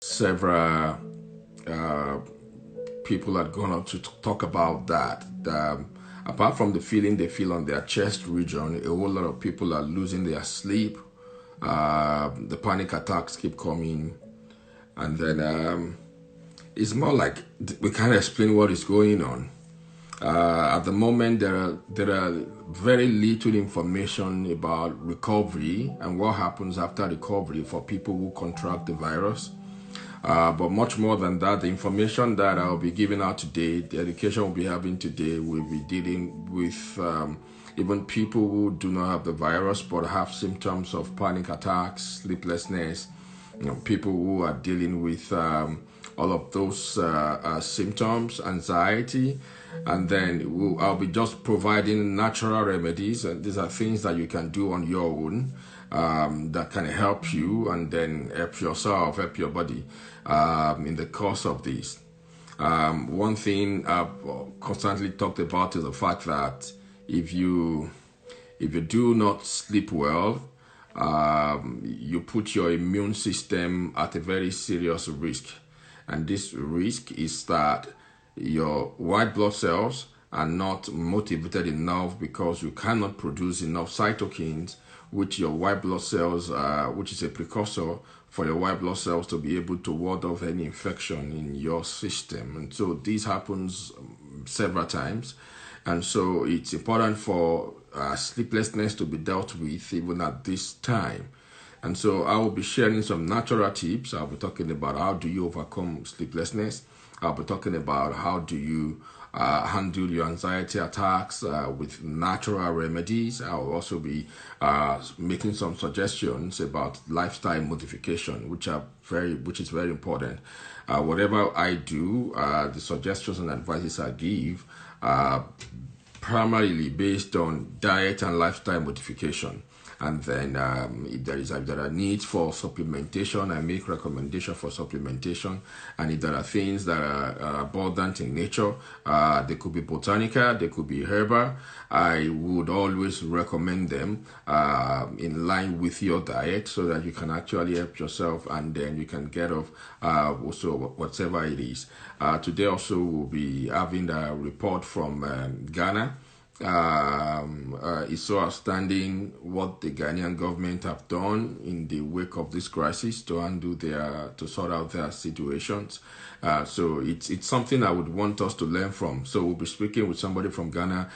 several uh, people had gone on to talk about that. Apart from the feeling they feel on their chest region, a whole lot of people are losing their sleep. The panic attacks keep coming, and then it's more like we can't explain what is going on. At the moment, there are very little information about recovery and what happens after recovery for people who contract the virus. But much more than that, the information that I'll be giving out today, the education we'll be having today, will be dealing with even people who do not have the virus but have symptoms of panic attacks, sleeplessness, people who are dealing with all of those symptoms, anxiety, and then I'll be just providing natural remedies, and these are things that you can do on your own that can help you and then help yourself, help your body in the course of this. One thing I've constantly talked about is the fact that if you do not sleep well, you put your immune system at a very serious risk. And this risk is that your white blood cells are not motivated enough because you cannot produce enough cytokines, which your white blood cells, which is a precursor for your white blood cells to be able to ward off any infection in your system. And so this happens several times. And so it's important for sleeplessness to be dealt with even at this time. And so I will be sharing some natural tips. I'll be talking about how do you overcome sleeplessness. I'll be talking about how do you handle your anxiety attacks with natural remedies. I'll also be making some suggestions about lifestyle modification, which is very important. Whatever I do, the suggestions and advices I give are primarily based on diet and lifestyle modification. And then if there are needs for supplementation, I make recommendation for supplementation. And if there are things that are abundant in nature, they could be botanical, they could be herbal, I would always recommend them in line with your diet so that you can actually help yourself and then you can get off also whatever it is. Today also we'll be having a report from Ghana. It's so outstanding what the Ghanaian government have done in the wake of this crisis to sort out their situations. So it's something I would want us to learn from. So we'll be speaking with somebody from Ghana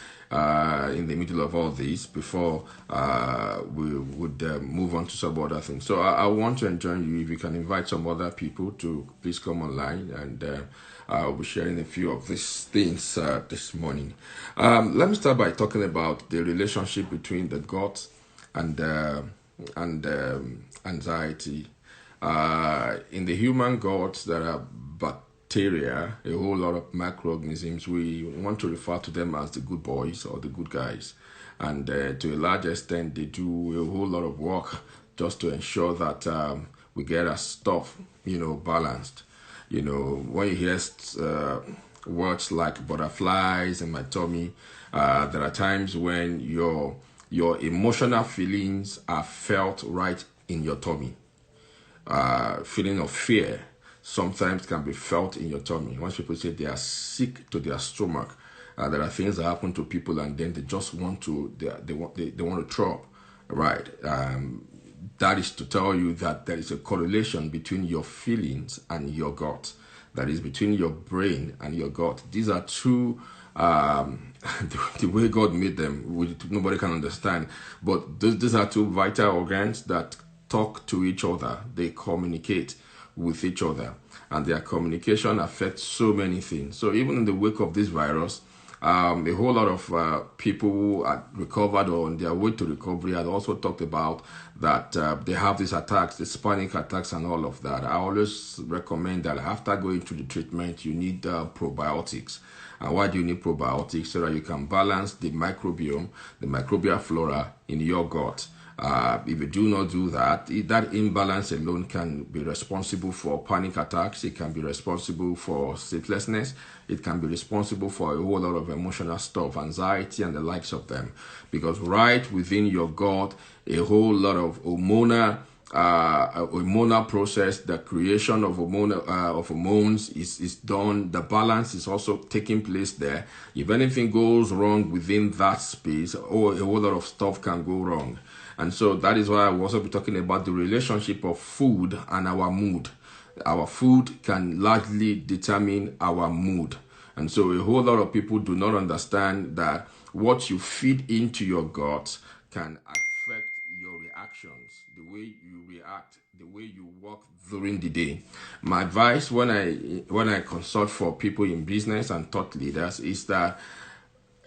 in the middle of all this before we would move on to some other things. So I want to join you. If you can invite some other people to please come online, and I'll be sharing a few of these things this morning. Let me start by talking about the relationship between the gut and anxiety. In the human gut, there are bacteria, a whole lot of microorganisms. We want to refer to them as the good boys or the good guys. And to a large extent, they do a whole lot of work just to ensure that we get our stuff, balanced. When you hear words like butterflies in my tummy, there are times when your emotional feelings are felt right in your tummy. Feeling of fear sometimes can be felt in your tummy. Once people say they are sick to their stomach, there are things that happen to people, and then they just want to they want to throw up, right? That is to tell you that there is a correlation between your feelings and your gut. That is between your brain and your gut. These are two, the way God made them, nobody can understand. But these are two vital organs that talk to each other. They communicate with each other. And their communication affects so many things. So even in the wake of this virus, a whole lot of people who had recovered or on their way to recovery had also talked about that they have these attacks, these panic attacks and all of that. I always recommend that after going through the treatment, you need probiotics. And why do you need probiotics? So that you can balance the microbiome, the microbial flora in your gut. If you do not do that, that imbalance alone can be responsible for panic attacks. It can be responsible for sleeplessness. It can be responsible for a whole lot of emotional stuff, anxiety and the likes of them. Because right within your gut, a whole lot of hormonal hormonal process. The creation of hormones is done. The balance is also taking place there. If anything goes wrong within that space, a whole lot of stuff can go wrong. And so that is why I will also be talking about the relationship of food and our mood. Our food can largely determine our mood. And so a whole lot of people do not understand that what you feed into your gut can affect your reactions, the way you react, the way you work during the day. My advice when I consult for people in business and thought leaders is that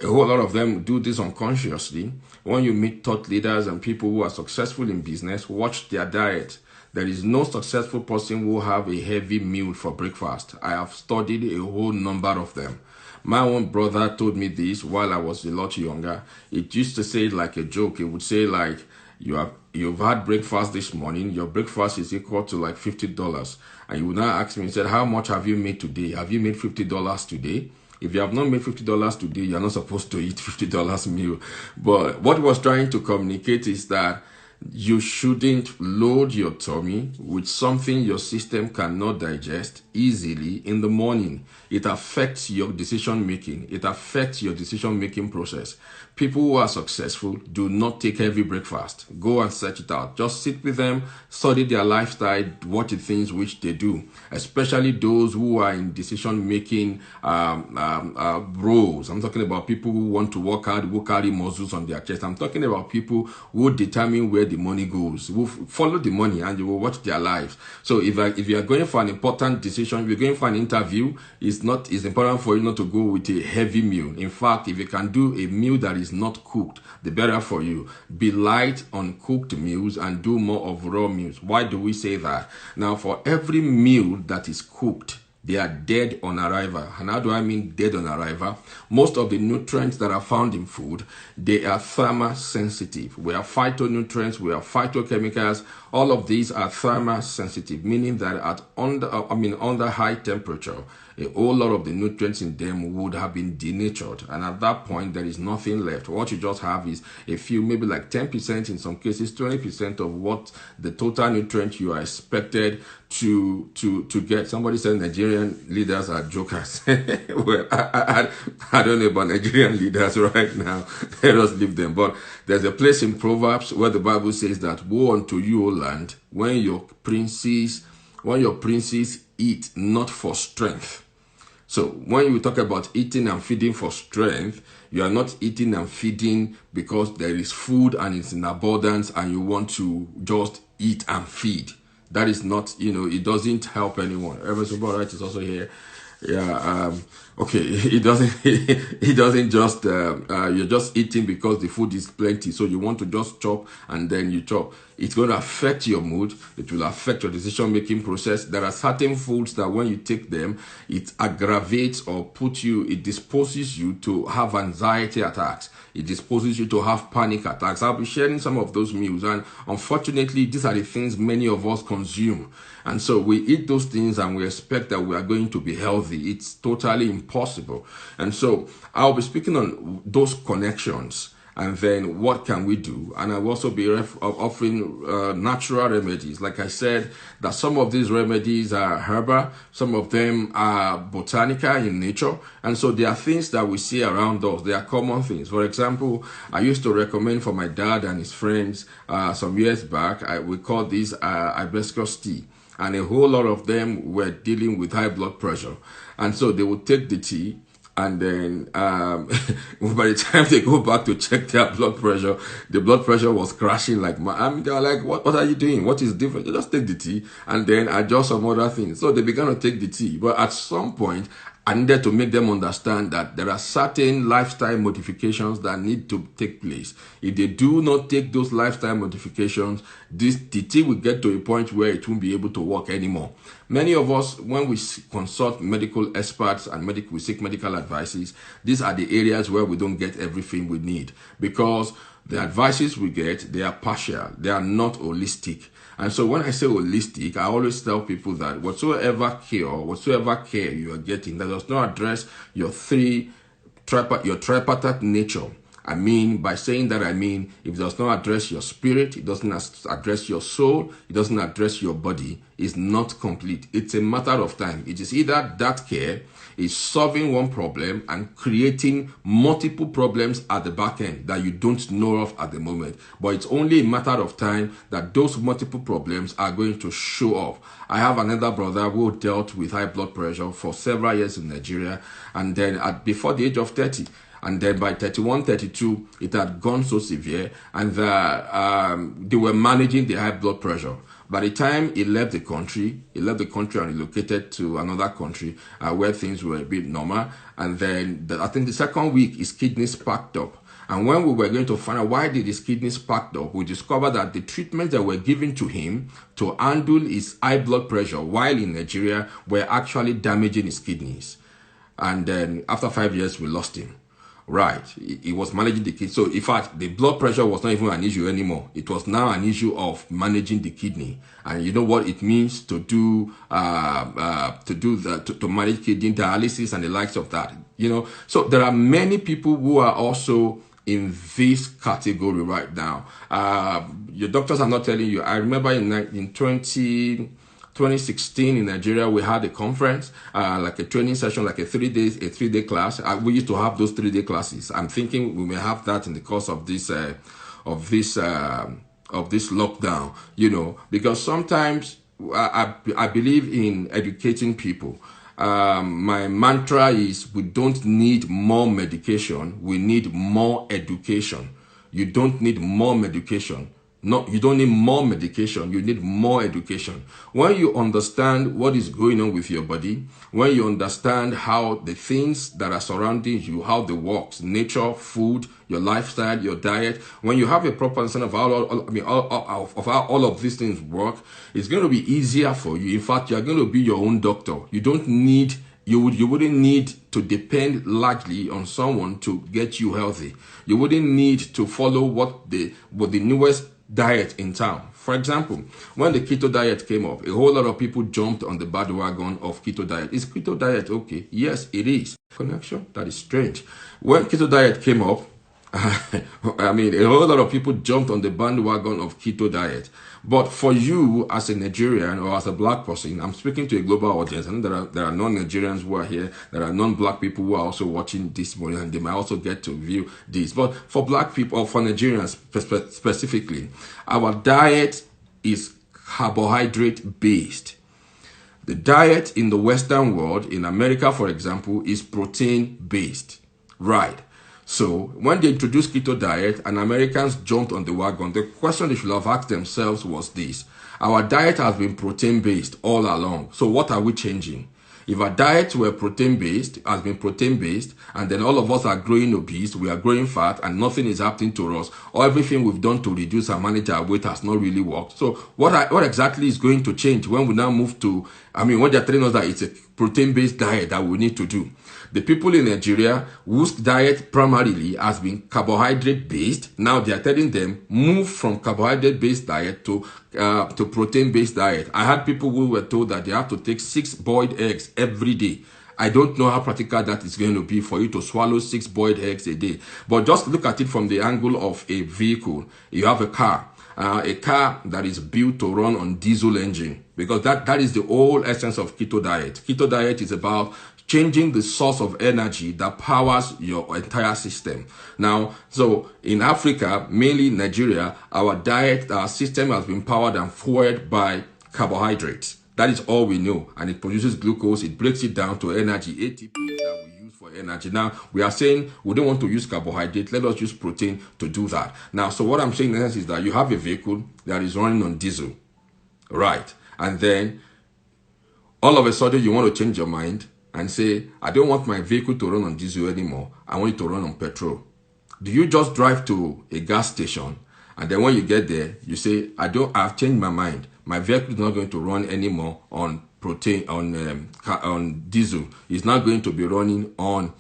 a whole lot of them do this unconsciously. When you meet thought leaders and people who are successful in business, watch their diet. There is no successful person who have a heavy meal for breakfast. I have studied a whole number of them. My own brother told me this while I was a lot younger. It used to say it like a joke. He would say like, you've had breakfast this morning. Your breakfast is equal to like $50. And you would now ask me, he said, how much have you made today? Have you made $50 today? If you have not made $50 today, you're not supposed to eat $50 meal. But what he was trying to communicate is that you shouldn't load your tummy with something your system cannot digest easily in the morning. It affects your decision making. It affects your decision making process. People who are successful do not take heavy breakfast. Go and search it out. Just sit with them, study their lifestyle, watch the things which they do, especially those who are in decision making roles. I'm talking about people who want to work hard, who carry muscles on their chest. I'm talking about people who determine where the money goes, who follow the money, and you will watch their lives. So if you are going for an important decision, if you're going for an interview, it's important for you not to go with a heavy meal. In fact, if you can do a meal that is not cooked, the better for you. Be light on cooked meals and do more of raw meals. Why do we say that? Now, for every meal that is cooked, they are dead on arrival. And how do I mean dead on arrival? Most of the nutrients that are found in food, they are thermosensitive. We have phytonutrients, we have phytochemicals. All of these are thermosensitive, meaning that at under high temperature, a whole lot of the nutrients in them would have been denatured. And at that point, there is nothing left. What you just have is a few, maybe like 10%, in some cases 20% of what the total nutrient you are expected to get. Somebody said Nigerian leaders are jokers. Well, I don't know about Nigerian leaders right now. Let us leave them. But there's a place in Proverbs where the Bible says that woe unto you, O land, when your princes eat not for strength. So when you talk about eating and feeding for strength, you are not eating and feeding because there is food and it's in abundance and you want to just eat and feed. That is not, it doesn't help anyone. Everything right is also here. Yeah, okay, it doesn't just, you're just eating because the food is plenty, so you want to just chop and then you chop. It's going to affect your mood. It will affect your decision-making process. There are certain foods that when you take them, it aggravates or it disposes you to have anxiety attacks. It disposes you to have panic attacks. I'll be sharing some of those meals, and unfortunately, these are the things many of us consume. And so we eat those things and we expect that we are going to be healthy. It's totally impossible. And so I'll be speaking on those connections. And then what can we do? And I will also be offering natural remedies. Like I said, that some of these remedies are herbal, some of them are botanical in nature. And so there are things that we see around us. They are common things. For example, I used to recommend for my dad and his friends some years back, we call this hibiscus tea. And a whole lot of them were dealing with high blood pressure. And so they would take the tea, and then by the time they go back to check their blood pressure, the blood pressure was crashing like they were like, what are you doing? What is different? You just take the tea and then adjust some other things. So they began to take the tea. But at some point, I needed to make them understand that there are certain lifestyle modifications that need to take place. If they do not take those lifestyle modifications, the tea will get to a point where it won't be able to work anymore. Many of us, when we consult medical experts and we seek medical advices, these are the areas where we don't get everything we need, because the advices we get, they are partial, they are not holistic. And so when I say holistic, I always tell people that whatsoever care you are getting that does not address your tripartite nature, By saying that, if it does not address your spirit, it doesn't address your soul, it doesn't address your body, it's not complete. It's a matter of time. It is either that care is solving one problem and creating multiple problems at the back end that you don't know of at the moment. But it's only a matter of time that those multiple problems are going to show up. I have another brother who dealt with high blood pressure for several years in Nigeria, and then before the age of 30, and then by 31, 32, it had gone so severe, and they were managing the high blood pressure. By the time he left the country and relocated to another country where things were a bit normal. And then I think the second week, his kidneys packed up. And when we were going to find out why did his kidneys packed up, we discovered that the treatments that were given to him to handle his high blood pressure while in Nigeria were actually damaging his kidneys. And then after 5 years, we lost him. Right, he was managing the kidney. So in fact, the blood pressure was not even an issue anymore. It was now an issue of managing the kidney. And you know what it means to do to manage kidney dialysis and the likes of that. So there are many people who are also in this category right now. Your doctors are not telling you. I remember in 2016 in Nigeria, we had a conference, like a training session, like a 3-day class. We used to have those 3-day classes. I'm thinking we may have that in the course of this lockdown, because sometimes I believe in educating people. My mantra is we don't need more medication. We need more education. You don't need more medication. No, you don't need more medication. You need more education. When you understand what is going on with your body, when you understand how the things that are surrounding you, how they work, nature, food, your lifestyle, your diet, when you have a proper understanding of how all of these things work, it's going to be easier for you. In fact, you're going to be your own doctor. You wouldn't need to depend largely on someone to get you healthy. You wouldn't need to follow what the newest diet in town. For example, when the keto diet came up, a whole lot of people jumped on the bandwagon of keto diet. Is keto diet okay? Yes, it is. Connection? That is strange. When keto diet came up, a whole lot of people jumped on the bandwagon of keto diet. But for you as a Nigerian or as a black person, I'm speaking to a global audience. I know there are non-Nigerians who are here. There are non-black people who are also watching this morning, and they might also get to view this. But for black people, or for Nigerians specifically, our diet is carbohydrate based. The diet in the Western world, in America, for example, is protein based. Right. So when they introduced keto diet and Americans jumped on the wagon, the question they should have asked themselves was this: our diet has been protein-based all along. So what are we changing? If our diet were protein-based, has been protein-based, and then all of us are growing obese, we are growing fat, and nothing is happening to us, or everything we've done to reduce and manage our weight has not really worked. So what exactly is going to change when we now move to, when they're telling us that it's a protein-based diet that we need to do? The people in Nigeria whose diet primarily has been carbohydrate-based, now they are telling them move from carbohydrate-based diet to protein-based diet. I had people who were told that they have to take 6 boiled eggs every day. I don't know how practical that is going to be for you to swallow 6 boiled eggs a day. But just look at it from the angle of a vehicle. You have a car that is built to run on diesel engine, because that is the whole essence of keto diet. Keto diet is about changing the source of energy that powers your entire system. Now, so in Africa, mainly Nigeria, our system has been powered and fueled by carbohydrates. That is all we know. And it produces glucose, it breaks it down to energy, ATP that we use for energy. Now, we are saying we don't want to use carbohydrate, let us use protein to do that. Now, so what I'm saying in essence is that you have a vehicle that is running on diesel, right? And then all of a sudden you want to change your mind and say, I don't want my vehicle to run on diesel anymore. I want it to run on petrol. Do you just drive to a gas station, and then when you get there, you say, I've changed my mind. My vehicle is not going to run anymore on diesel. It's not going to be running on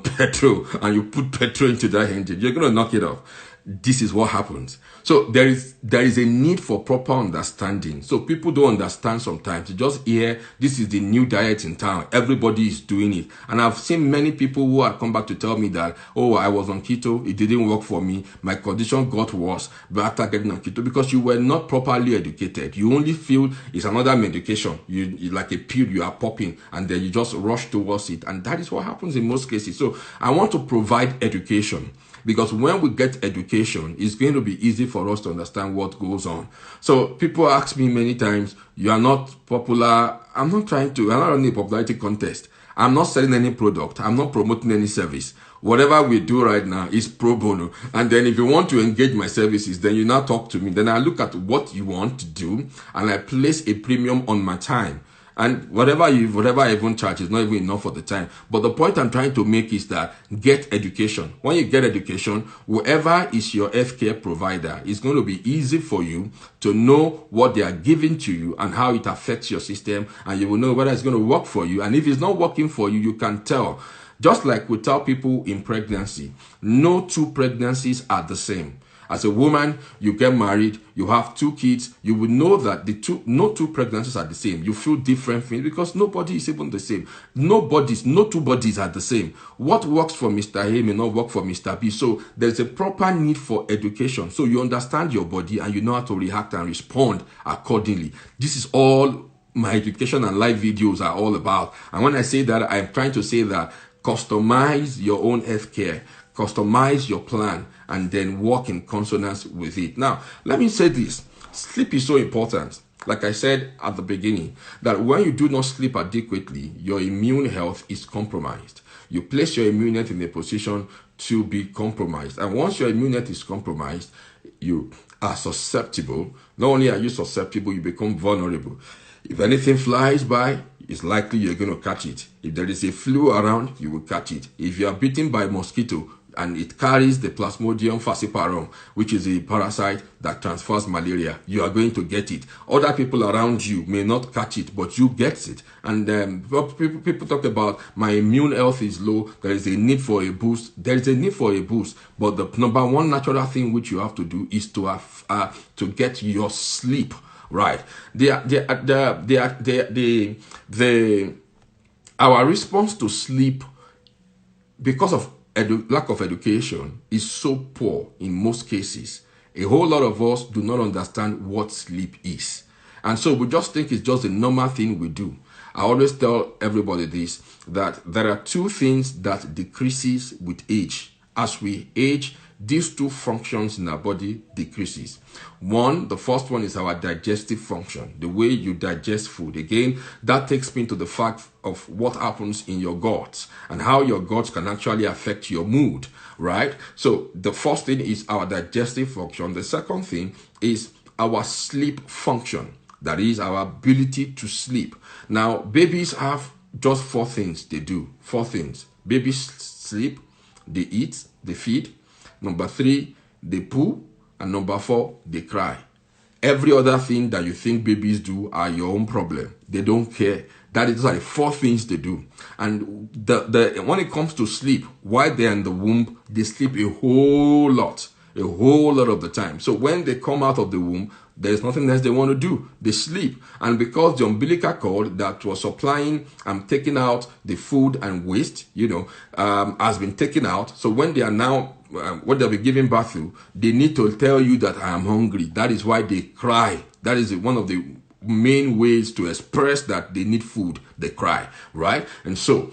petrol, and you put petrol into that engine. You're going to knock it off. this is what happens. So there is a need for proper understanding. So people don't understand sometimes. You just hear this is the new diet in town. Everybody is doing it. And I've seen many people who have come back to tell me that, oh, I was on keto, it didn't work for me, my condition got worse but after getting on keto, because you were not properly educated. You only feel it's another medication, you like a pill you are popping, and then you just rush towards it. And that is what happens in most cases. So I want to provide education, because when we get education, it's going to be easy for us to understand what goes on. So people ask me many times, you are not popular. I'm not running a popularity contest. I'm not selling any product. I'm not promoting any service. Whatever we do right now is pro bono. And then if you want to engage my services, then you now talk to me. Then I look at what you want to do, and I place a premium on my time. And whatever I even charge is not even enough for the time. But the point I'm trying to make is that get education. When you get education, whoever is your healthcare provider, it's going to be easy for you to know what they are giving to you and how it affects your system. And you will know whether it's going to work for you. And if it's not working for you, you can tell. Just like we tell people in pregnancy, no two pregnancies are the same. As a woman, you get married, you have 2 kids, you will know that no two pregnancies are the same. You feel different things because nobody is even the same. No two bodies are the same. What works for Mr. A may not work for Mr. B. So there's a proper need for education. So you understand your body and you know how to react and respond accordingly. This is all my education and live videos are all about. And when I say that, I'm trying to say that customize your own healthcare. Customize your plan and then work in consonance with it. Now, let me say this. Sleep is so important. Like I said at the beginning, that when you do not sleep adequately, your immune health is compromised. You place your immunity in a position to be compromised. And once your immunity is compromised, you are susceptible. Not only are you susceptible, you become vulnerable. If anything flies by, it's likely you're going to catch it. If there is a flu around, you will catch it. If you are bitten by a mosquito and it carries the Plasmodium falciparum, which is a parasite that transfers malaria, you are going to get it. Other people around you may not catch it, but you get it. And people talk about my immune health is low, there is a need for a boost. There is a need for a boost, but the number one natural thing which you have to do is to get your sleep right. Our response to sleep, because of lack of education, is so poor in most cases. A whole lot of us do not understand what sleep is. And so we just think it's just a normal thing we do. I always tell everybody this, that there are 2 things that decreases with age. As we age, these 2 functions in our body decreases. The first one is our digestive function, the way you digest food. Again, that takes me to the fact of what happens in your guts and how your guts can actually affect your mood, right? So the first thing is our digestive function. The second thing is our sleep function. That is our ability to sleep. Now, babies have just 4 things they do. 4 things. Babies sleep, they eat, they feed. Number 3, they poo. And number 4, they cry. Every other thing that you think babies do are your own problem. They don't care. Those are the 4 things they do. And when it comes to sleep, while they're in the womb, they sleep a whole lot of the time. So when they come out of the womb, there's nothing else they want to do. They sleep. And because the umbilical cord that was supplying and taking out the food and waste, has been taken out. So when they are now, what they'll be giving birth to, they need to tell you that I am hungry. That is why they cry. That is one of the main ways to express that they need food. They cry, right? And so,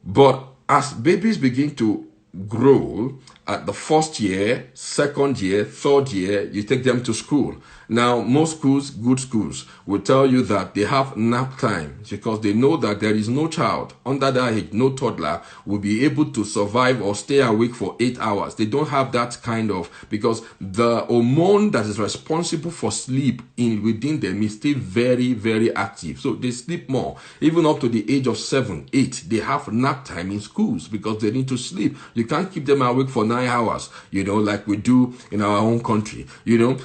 but as babies begin to grow, at the first year, second year, third year, you take them to school. Now, most schools, good schools, will tell you that they have nap time because they know that there is no child under that age, no toddler, will be able to survive or stay awake for 8 hours. They don't have that kind of, because the hormone that is responsible for sleep within them is still very, very active. So they sleep more. Even up to the age of 7, 8, they have nap time in schools because they need to sleep. You can't keep them awake for 9 hours, like we do in our own country,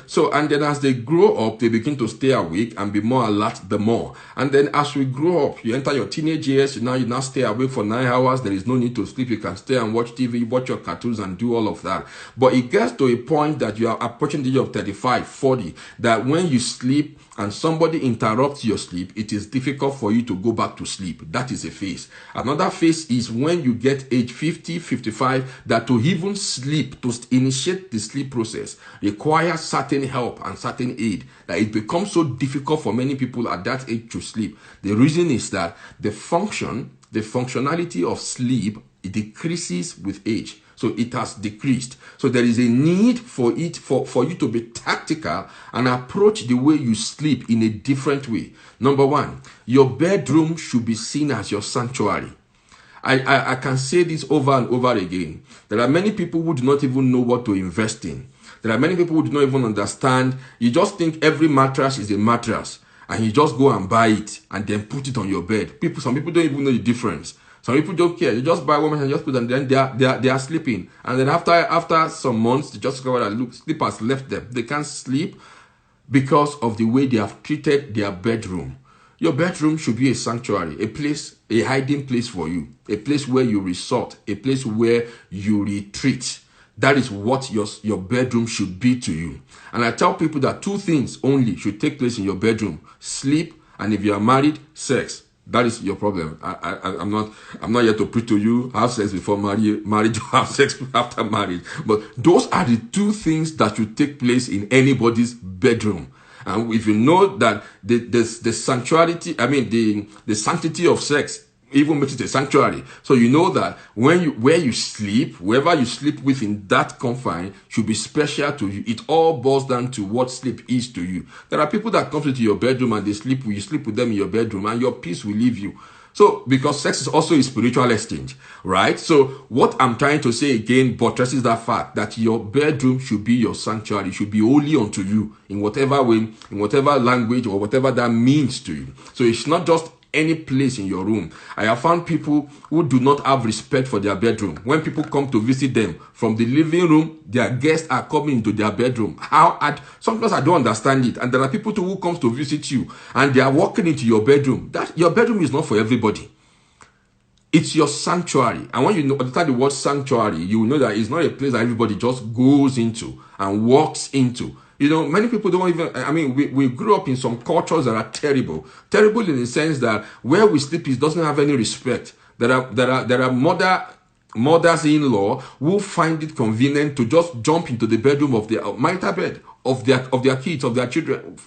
So, and then as they grow up, they begin to stay awake and be more alert the more. And then as we grow up, you enter your teenage years, you now stay awake for 9 hours. There is no need to sleep. You can stay and watch TV, watch your cartoons and do all of that. But it gets to a point that you are approaching the age of 35, 40, that when you sleep and somebody interrupts your sleep, it is difficult for you to go back to sleep. That is a phase. Another phase is when you get age 50, 55, that to even sleep, to initiate the sleep process, requires certain help and certain aid, that it becomes so difficult for many people at that age to sleep. The reason is that the functionality of sleep, it decreases with age. So it has decreased. So there is a need for you to be tactical and approach the way you sleep in a different way. Number one, your bedroom should be seen as your sanctuary. I can say this over and over again. There are many people who do not even know what to invest in. There are many people who do not even understand. You just think every mattress is a mattress and you just go and buy it and then put it on your bed. Some people don't even know the difference. Some people don't care. You just buy one and just put them, then they are sleeping. And then after some months, they just discover that sleep has left them. They can't sleep because of the way they have treated their bedroom. Your bedroom should be a sanctuary, a place, a hiding place for you, a place where you resort, a place where you retreat. That is what your bedroom should be to you. And I tell people that 2 things only should take place in your bedroom: sleep, and if you are married, sex. That is your problem. I'm not here to preach to you. Have sex before marriage, have sex after marriage. But those are the 2 things that should take place in anybody's bedroom. And if you know that the sanctuarity, the sanctity of sex even makes it a sanctuary. So you know that where you sleep, wherever you sleep within that confine should be special to you. It all boils down to what sleep is to you. There are people that come into your bedroom and you sleep with them in your bedroom and your peace will leave you. So, because sex is also a spiritual exchange, right? So, what I'm trying to say again buttresses that fact that your bedroom should be your sanctuary, should be holy unto you in whatever way, in whatever language or whatever that means to you. So, it's not just any place in your room. I have found people who do not have respect for their bedroom. When people come to visit them from the living room, their guests are coming into their bedroom. Sometimes I don't understand it. And there are people too who comes to visit you and they are walking into your bedroom. That your bedroom is not for everybody. It's your sanctuary. And when you understand the word sanctuary, you will know that it's not a place that everybody just goes into and walks into. You know, many people don't even, we grew up in some cultures that are terrible. Terrible in the sense that where we sleep doesn't have any respect. There are mothers-in-law who find it convenient to just jump into the bedroom of their marital bed, of their kids, of their children.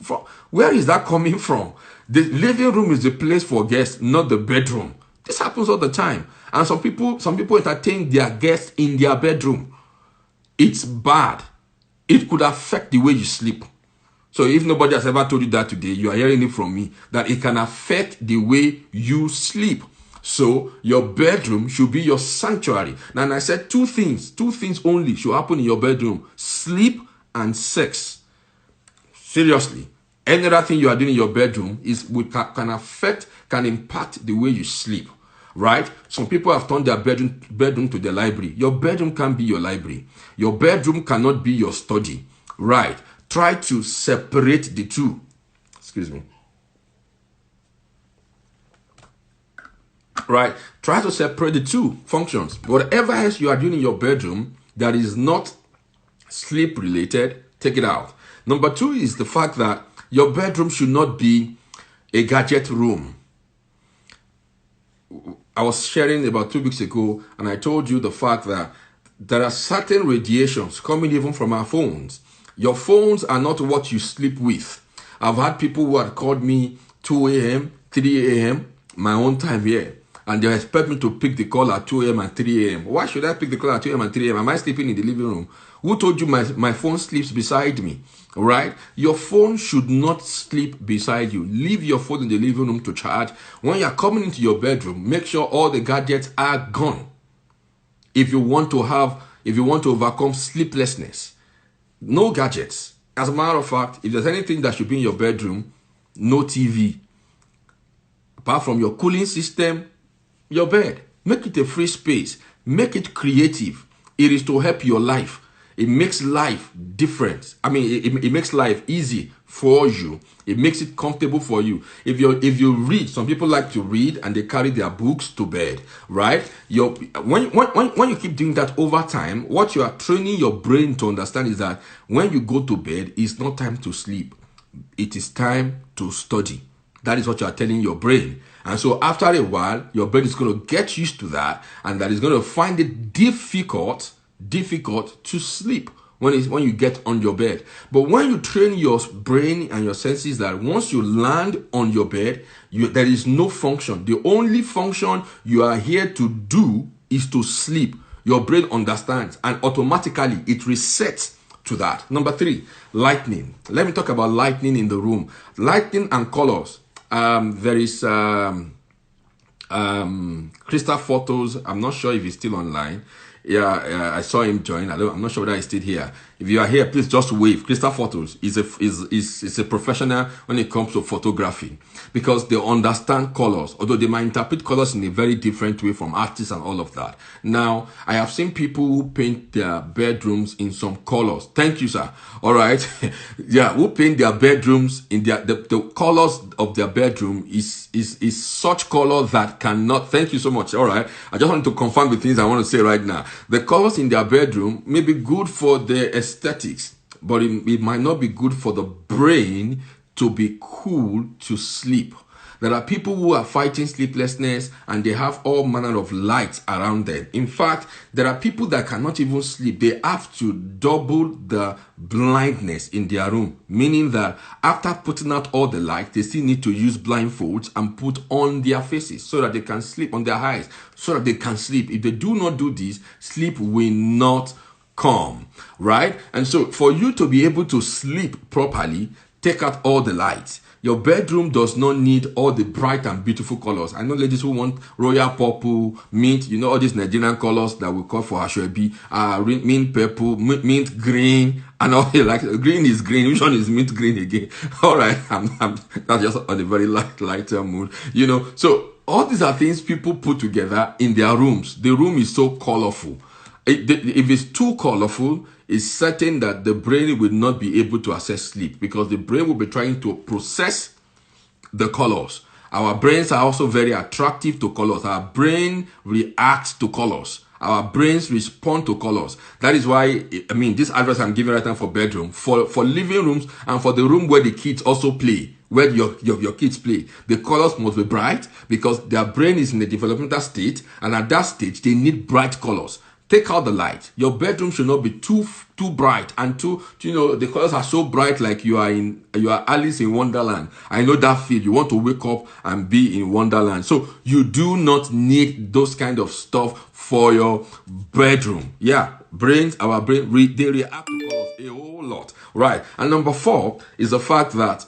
Where is that coming from? The living room is the place for guests, not the bedroom. This happens all the time. And some people entertain their guests in their bedroom. It's bad. It could affect the way you sleep. So if nobody has ever told you that today, you are hearing it from me, that it can affect the way you sleep. So your bedroom should be your sanctuary. Now, and I said 2 things only should happen in your bedroom: sleep and sex. Seriously. Any other thing you are doing in your bedroom can impact the way you sleep. Right? Some people have turned their bedroom to their library. Your bedroom can't be your library. Your bedroom cannot be your study. Right? Try to separate the 2. Excuse me. Right? Try to separate the 2 functions. Whatever else you are doing in your bedroom that is not sleep related, take it out. Number 2 is the fact that your bedroom should not be a gadget room. I was sharing about 2 weeks ago, and I told you the fact that there are certain radiations coming even from our phones. Your phones are not what you sleep with. I've had people who had called me 2 a.m., 3 a.m., my own time here, and they expect me to pick the call at 2 a.m. and 3 a.m. Why should I pick the call at 2 a.m. and 3 a.m.? Am I sleeping in the living room? Who told you my phone sleeps beside me? All right? Your phone should not sleep beside you. Leave your phone in the living room to charge. When you're coming into your bedroom, make sure all the gadgets are gone. If you want to overcome sleeplessness, no gadgets. As a matter of fact, if there's anything that should be in your bedroom, no TV. Apart from your cooling system, your bed. Make it a free space. Make it creative. It is to help your life. It makes life different. I mean, it makes life easy for you. It makes it comfortable for you. If you read, some people like to read and they carry their books to bed, right? When you keep doing that over time, what you are training your brain to understand is that when you go to bed, it's not time to sleep. It is time to study. That is what you are telling your brain. And so after a while, your brain is going to get used to that, and that is going to find it difficult to sleep when you get on your bed. But when you train your brain and your senses that once you land on your bed, there is no function. The only function you are here to do is to sleep. Your brain understands, and automatically it resets to that. Number 3, lighting. Let me talk about lighting in the room. Lighting and colors. There is Crystal Photos. I'm not sure if he's still online. Yeah, I saw him join. I'm not sure whether he's still here. If you are here, please just wave. Crystal Photos is a professional when it comes to photography, because they understand colors, although they might interpret colors in a very different way from artists and all of that. Now, I have seen people who paint their bedrooms in some colors. Thank you, sir. All right. Yeah, who paint their bedrooms in the colors of their bedroom is such color that cannot. Thank you so much. All right. I just want to confirm the things I want to say right now. The colors in their bedroom may be good for the aesthetics, but it might not be good for the brain to be cool to sleep. There are people who are fighting sleeplessness and they have all manner of lights around them. In fact, there are people that cannot even sleep. They have to double the blindness in their room, meaning that after putting out all the light, they still need to use blindfolds and put on their faces so that they can sleep, on their eyes, so that they can sleep. If they do not do this, sleep will not come, right? And so for you to be able to sleep properly, take out all the lights. Your bedroom does not need all the bright and beautiful colors. I know ladies who want royal purple, mint, all these Nigerian colors that we call for Ashwebi, mint purple, mint green, and all like green is green. Which one is mint green again? All right, I'm that's just on a very lighter mood, So all these are things people put together in their rooms. The room is so colorful. If it's too colorful, it's certain that the brain will not be able to access sleep, because the brain will be trying to process the colors. Our brains are also very attractive to colors. Our brain reacts to colors. Our brains respond to colors. That is why, this advice I'm giving right now for bedroom, for living rooms, and for the room where the kids also play, where your kids play, the colors must be bright, because their brain is in a developmental state, and at that stage, they need bright colors. Take out the light. Your bedroom should not be too bright and the colors are so bright like you are Alice in Wonderland. I know that feel. You want to wake up and be in Wonderland. So you do not need those kind of stuff for your bedroom. Yeah, our brain, they react to colors a whole lot. Right. And number 4 is the fact that,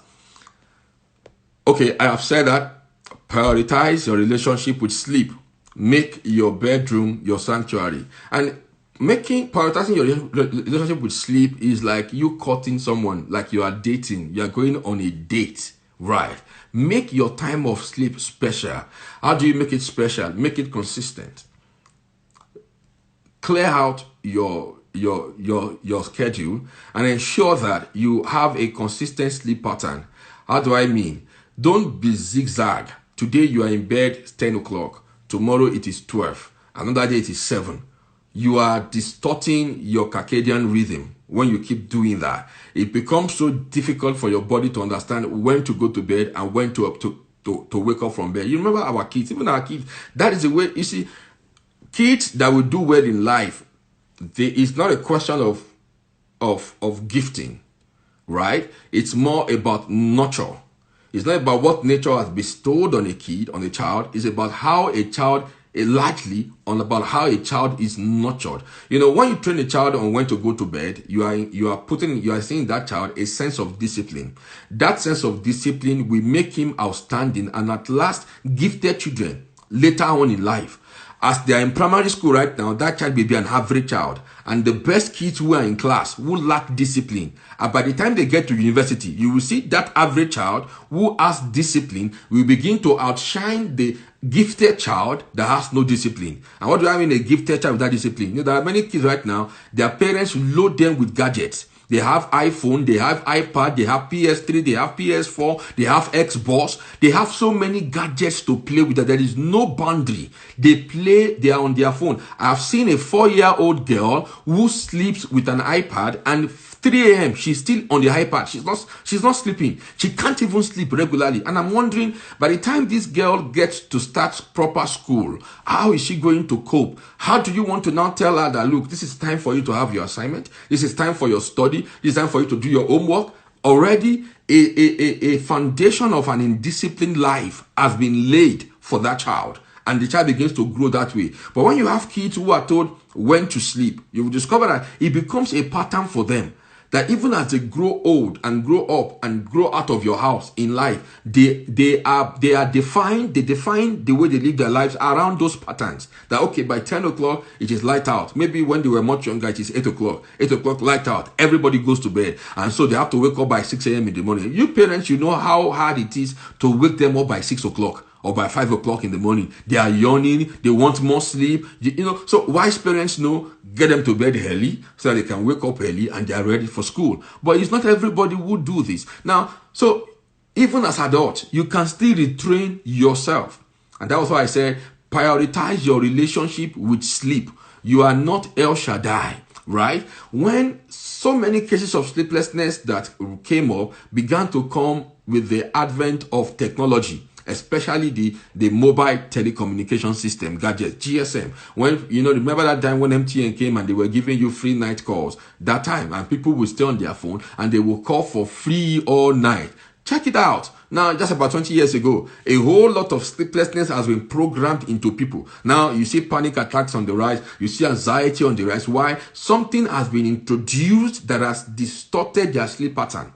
okay, I have said that prioritize your relationship with sleep. Make your bedroom your sanctuary. And prioritizing your relationship with sleep is like you courting someone, like you are dating. You are going on a date, right? Make your time of sleep special. How do you make it special? Make it consistent. Clear out your schedule and ensure that you have a consistent sleep pattern. How do I mean? Don't be zigzag. Today you are in bed, it's 10 o'clock. Tomorrow it is 12. Another day it is 7. You are distorting your circadian rhythm when you keep doing that. It becomes so difficult for your body to understand when to go to bed and when to wake up from bed. You remember our kids, even our kids, that is the way, you see, kids that will do well in life, it's not a question of gifting, right? It's more about nurture. It's not about what nature has bestowed on a kid, on a child. It's about how largely about how a child is nurtured. When you train a child on when to go to bed, you are seeing that child a sense of discipline. That sense of discipline will make him outstanding and at last gifted children later on in life. As they are in primary school right now, that child may be an average child. And the best kids who are in class who lack discipline. And by the time they get to university, you will see that average child who has discipline will begin to outshine the gifted child that has no discipline. And what do I mean a gifted child without discipline? You know, there are many kids right now, their parents load them with gadgets. They have iPhone, they have iPad, they have PS3, they have PS4, they have Xbox. They have so many gadgets to play with that there is no boundary. They are on their phone. I've seen a 4-year-old girl who sleeps with an iPad, and 3 a.m. she's still on the iPad. She's not sleeping. She can't even sleep regularly. And I'm wondering, by the time this girl gets to start proper school, how is she going to cope? How do you want to now tell her that, look, this is time for you to have your assignment. This is time for your study. This is time for you to do your homework. Already a foundation of an indisciplined life has been laid for that child. And the child begins to grow that way. But when you have kids who are told when to sleep, you will discover that it becomes a pattern for them. That even as they grow old and grow up and grow out of your house in life, they define the way they live their lives around those patterns. That, okay, by 10 o'clock, it is light out. Maybe when they were much younger, it is 8 o'clock. 8 o'clock, light out. Everybody goes to bed. And so they have to wake up by 6 a.m. in the morning. You parents, you know how hard it is to wake them up by 6 o'clock. Or by 5 o'clock in the morning. They are yawning. They want more sleep. You know, so wise parents know, get them to bed early so that they can wake up early and they are ready for school. But it's not everybody who do this. Now, so even as adults, you can still retrain yourself. And that was why I said, prioritize your relationship with sleep. You are not El Shaddai, right? When so many cases of sleeplessness that came up began to come with the advent of technology, especially the mobile telecommunication system, gadgets, GSM. When, you know, remember that time when MTN came and they were giving you free night calls, that time, and people will stay on their phone and they will call for free all night. Check it out. Now, just about 20 years ago, a whole lot of sleeplessness has been programmed into people. Now, you see panic attacks on the rise. You see anxiety on the rise. Why? Something has been introduced that has distorted their sleep pattern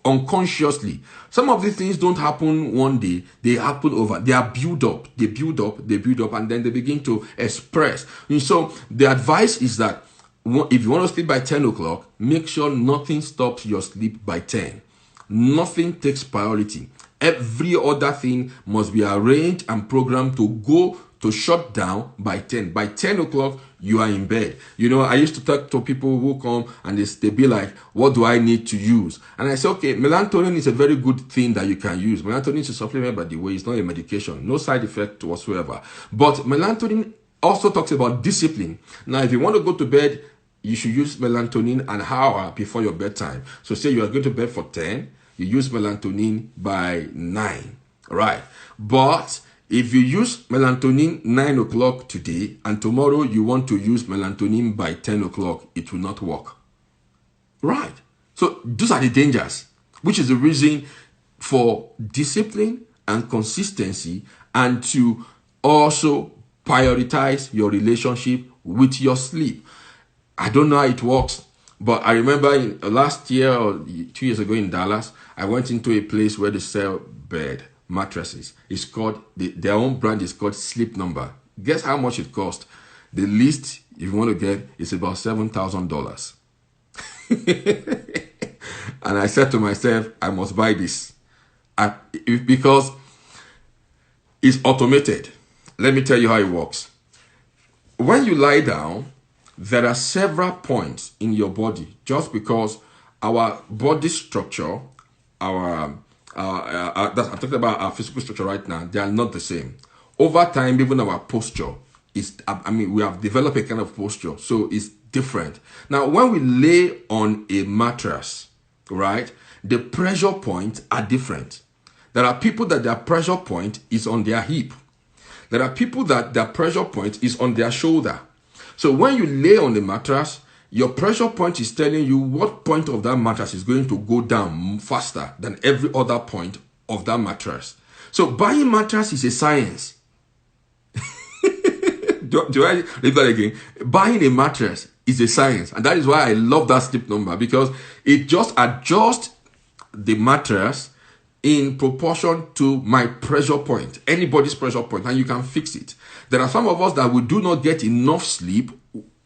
unconsciously. Some of these things don't happen one day. They happen over. They are built up. They build up, and then they begin to express. And so the advice is that if you want to sleep by 10 o'clock, make sure nothing stops your sleep by 10. Nothing takes priority. Every other thing must be arranged and programmed to go to shut down by 10. By 10 o'clock, you are in bed. You know, I used to talk to people who come and they be like, what do I need to use? And I say, okay, melatonin is a very good thing that you can use. Melatonin is a supplement, by the way. It's not a medication. No side effect whatsoever. But melatonin also talks about discipline. Now, if you want to go to bed, you should use melatonin an hour before your bedtime. So say you are going to bed for 10, you use melatonin by 9, right? But if you use melatonin 9 o'clock today and tomorrow you want to use melatonin by 10 o'clock, it will not work. Right. So those are the dangers, which is the reason for discipline and consistency, and to also prioritize your relationship with your sleep. I don't know how it works, but I remember last year or 2 years ago in Dallas, I went into a place where they sell bed mattresses. It's called, their own brand is called Sleep Number. Guess how much it cost? The least, if you want to get, is about $7,000. And I said to myself, I must buy this. Because it's automated. Let me tell you how it works. When you lie down, there are several points in your body, just because our body structure, I'm talking about our physical structure right now, they are not the same. Over time, even our posture is, we have developed a kind of posture, so it's different. Now, when we lay on a mattress, right, the pressure points are different. There are people that their pressure point is on their hip. There are people that their pressure point is on their shoulder. So when you lay on the mattress, your pressure point is telling you what point of that mattress is going to go down faster than every other point of that mattress. So buying mattress is a science. do I leave that again? Buying a mattress is a science. And that is why I love that Sleep Number, because it just adjusts the mattress in proportion to my pressure point, anybody's pressure point, and you can fix it. There are some of us that we do not get enough sleep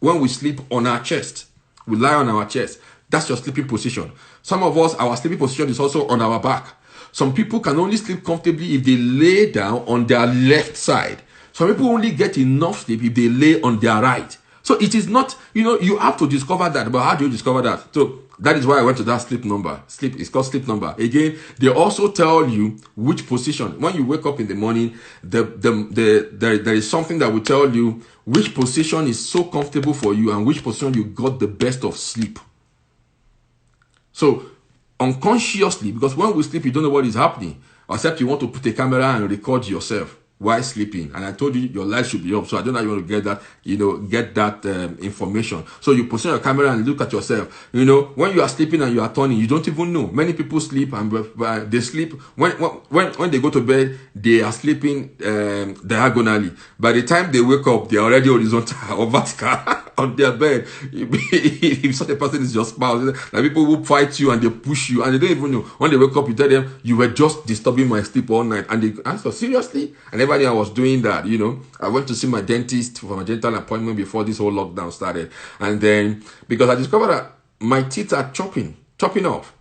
when we sleep on our chest. We lie on our chest. That's your sleeping position. Some of us, our sleeping position is also on our back. Some people can only sleep comfortably if they lay down on their left side. Some people only get enough sleep if they lay on their right. So it is not, you have to discover that. But how do you discover that? So that is why I went to that sleep number. It's called sleep number. Again, they also tell you which position. When you wake up in the morning, there is something that will tell you which position is so comfortable for you and which position you got the best of sleep. So unconsciously, because when we sleep, you don't know what is happening, except you want to put a camera and record yourself while sleeping. And I told you your light should be up, so I don't know how you want to get that, information. So you position your camera and look at yourself. When you are sleeping and you are turning, you don't even know. Many people sleep and they sleep when they go to bed, they are sleeping diagonally. By the time they wake up, they are already horizontal or vertical on their bed. If such a person is your spouse, like people who fight you and they push you and they don't even know. When they wake up, you tell them, you were just disturbing my sleep all night. And they answer, seriously? I never knew I was doing that. I went to see my dentist for my dental appointment before this whole lockdown started. And then, because I discovered that my teeth are chopping off.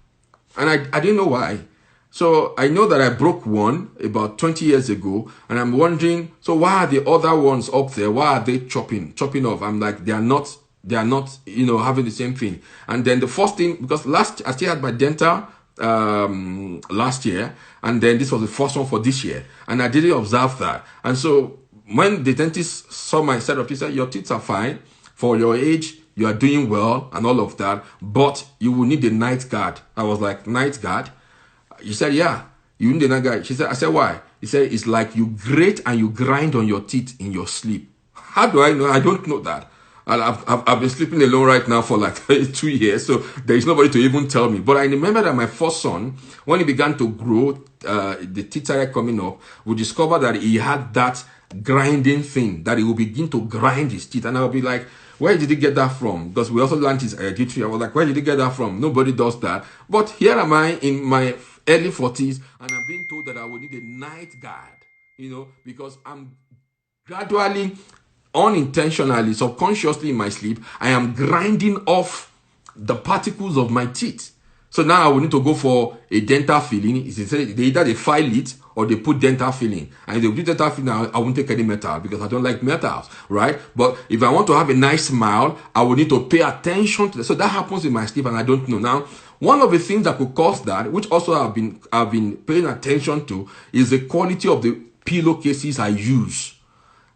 And I didn't know why. So I know that I broke one about 20 years ago, and I'm wondering, so why are the other ones up there? Why are they chopping off? I'm like, they are not, having the same thing. And then the first thing, because I still had my dental last year, and then this was the first one for this year, and I didn't observe that. And so when the dentist saw my set of teeth, he said, your teeth are fine for your age. You are doing well and all of that, but you will need a night guard. I was like, night guard? He said, yeah, you need a night guard. I said, why? He said, it's like you grate and you grind on your teeth in your sleep. How do I know? I don't know that. I've been sleeping alone right now for like 2 years, so there is nobody to even tell me. But I remember that my first son, when he began to grow, the teeth started coming up, we discovered that he had that grinding thing, that he will begin to grind his teeth. And I will be like, where did he get that from? Because we also learned his hereditary. I was like, where did he get that from? Nobody does that. But here am I in my early 40s, and I'm being told that I will need a night guard, because I'm gradually, unintentionally, subconsciously in my sleep, I am grinding off the particles of my teeth. So now I will need to go for a dental filling. They either file it or they put dental filling. And if they do dental filling, I won't take any metal because I don't like metals, right? But if I want to have a nice smile, I will need to pay attention to that. So that happens in my sleep and I don't know. Now, one of the things that could cause that, which also I've been paying attention to, is the quality of the pillowcases I use.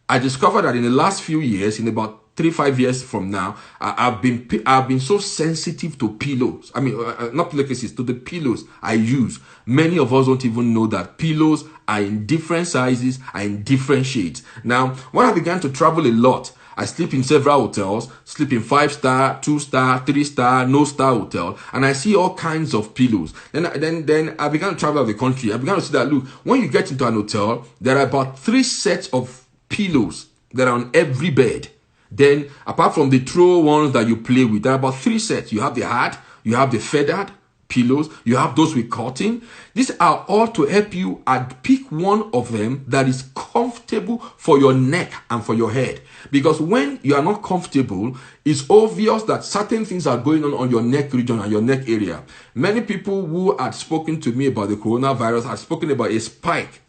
I discovered that in the last few years, in about 3-5 years from now, I've been so sensitive to pillows. I mean, not pillowcases, to the pillows I use. Many of us don't even know that pillows are in different sizes, are in different shades. Now, when I began to travel a lot, I sleep in several hotels, sleep in 5-star, 2-star, 3-star, no-star hotel, and I see all kinds of pillows. Then I began to travel the country. I began to see that, look, when you get into an hotel, there are about 3 sets of pillows that are on every bed. Then, apart from the throw ones that you play with, there are about 3 sets. You have the hard, you have the feathered pillows, you have those with cotton. These are all to help you pick one of them that is comfortable for your neck and for your head. Because when you are not comfortable, it's obvious that certain things are going on your neck region and your neck area. Many people who had spoken to me about the coronavirus had spoken about a spike.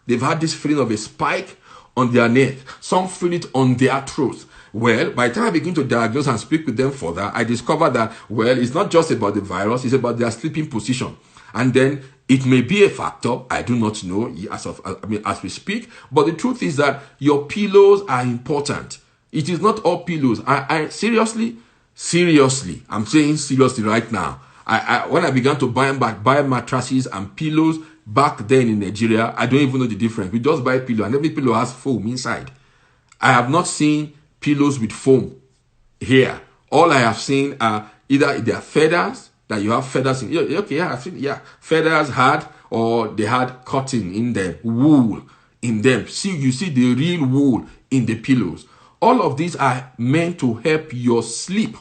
They've had this feeling of a spike on their neck. Some feel it on their throat. Well, by the time I begin to diagnose and speak with them further, I discover that, well, it's not just about the virus, it's about their sleeping position. And then it may be a factor, I do not know as we speak, but the truth is that your pillows are important. It is not all pillows. I seriously, I'm saying seriously right now. When I began to buy mattresses and pillows back then in Nigeria, I don't even know the difference. We just buy a pillow and every pillow has foam inside. I have not seen pillows with foam here. All I have seen are either they are feathers, that you have feathers in. Okay, yeah, I've seen, yeah, feathers had, or they had cotton in them, wool in them. See, you see the real wool in the pillows. All of these are meant to help your sleep.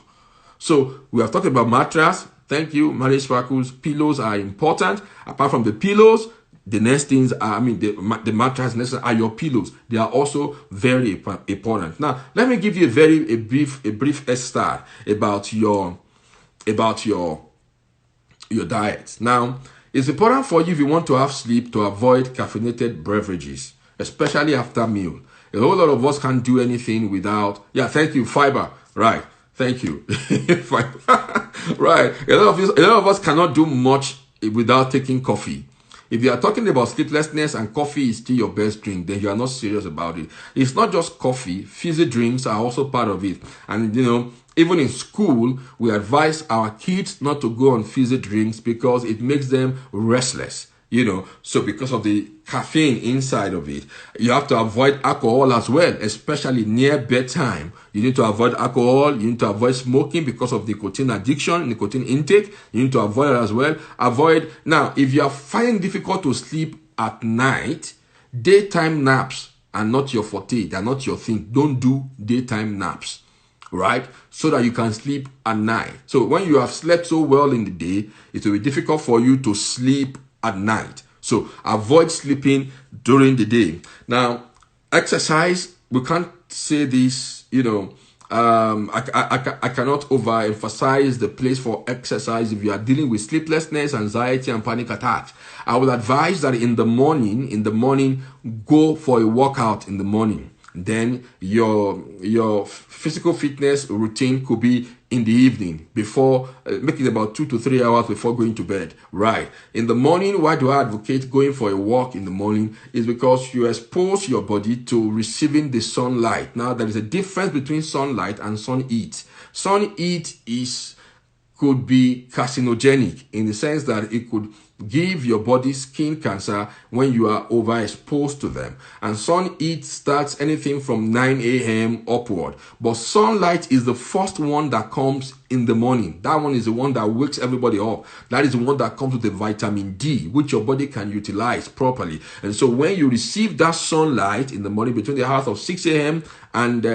So we have talked about mattress, Thank you, Marriage Sparkles. Pillows are important. Apart from the pillows, the next things are, the mattress next are your pillows. They are also very important. Now, let me give you a brief start about your diet. Now, it's important for you, if you want to have sleep, to avoid caffeinated beverages, especially after meal. A whole lot of us can't do anything without, thank you, fiber, right? Thank you. Right. A lot of us cannot do much without taking coffee. If you are talking about sleeplessness and coffee is still your best drink, then you are not serious about it. It's not just coffee. Fizzy drinks are also part of it. And, even in school, we advise our kids not to go on fizzy drinks because it makes them restless. So because of the caffeine inside of it, you have to avoid alcohol as well, especially near bedtime. You need to avoid alcohol. You need to avoid smoking because of nicotine addiction, nicotine intake. You need to avoid it as well. Now, if you are finding it difficult to sleep at night, daytime naps are not your forte. They're not your thing. Don't do daytime naps, right? So that you can sleep at night. So when you have slept so well in the day, it will be difficult for you to sleep at night. So avoid sleeping during the day. Now, exercise, we can't say this, I cannot overemphasize the place for exercise if you are dealing with sleeplessness, anxiety, and panic attacks. I would advise that in the morning, go for a workout in the morning. Then your physical fitness routine could be in the evening, before make it about 2 to 3 hours before going to bed. Right. In the morning, why do I advocate going for a walk in the morning? Is because you expose your body to receiving the sunlight. Now, there is a difference between sunlight and sun heat. Sun heat could be carcinogenic in the sense that it could give your body skin cancer when you are overexposed to them. And sun heat starts anything from 9 a.m. upward. But sunlight is the first one that comes in the morning. That one is the one that wakes everybody up. That is the one that comes with the vitamin D, which your body can utilize properly. And so when you receive that sunlight in the morning between the hours of 6 a.m. and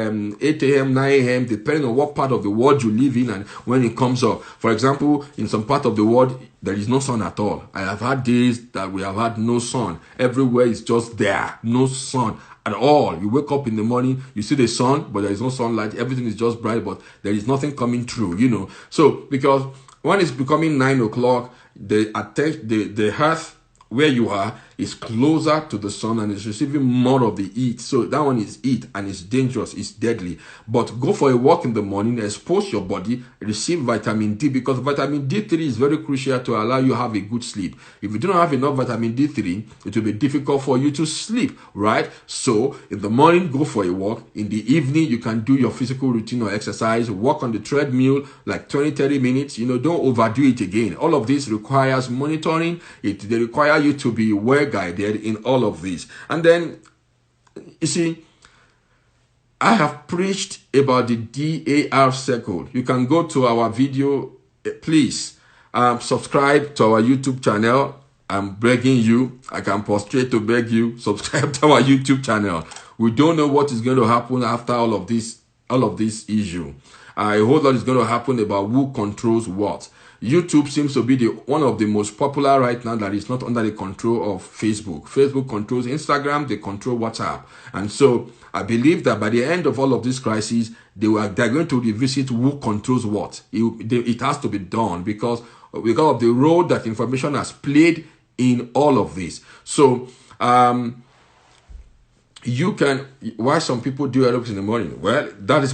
8 a.m., 9 a.m., depending on what part of the world you live in and when it comes up. For example, in some part of the world, there is no sun at all. I have had days that we have had no sun. Everywhere is just there. No sun at all. You wake up in the morning, you see the sun, but there is no sunlight. Everything is just bright, but there is nothing coming through, So, because when it's becoming 9 o'clock, the earth where you are is closer to the sun and is receiving more of the heat. So that one is heat and it's dangerous, it's deadly. But go for a walk in the morning, expose your body, receive vitamin D, because vitamin D3 is very crucial to allow you to have a good sleep. If you do not have enough vitamin D3, it will be difficult for you to sleep, right? So in the morning, go for a walk. In the evening, you can do your physical routine or exercise, walk on the treadmill like 20-30 minutes. Don't overdo it again. All of this requires monitoring. They require you to be well guided in all of this. And then, you see, I have preached about the DAR circle. You can go to our video. Please subscribe to our YouTube channel. I'm begging you. I can prostrate to beg you. Subscribe to our YouTube channel. We don't know what is going to happen after all of this issue. A whole lot is going to happen about who controls what. YouTube seems to be one of the most popular right now that is not under the control of Facebook. Facebook controls Instagram, they control WhatsApp. And so I believe that by the end of all of this crisis, they're going to revisit who controls what. It has to be done because of the role that information has played in all of this. So, why some people do aerobics in the morning? Well, that is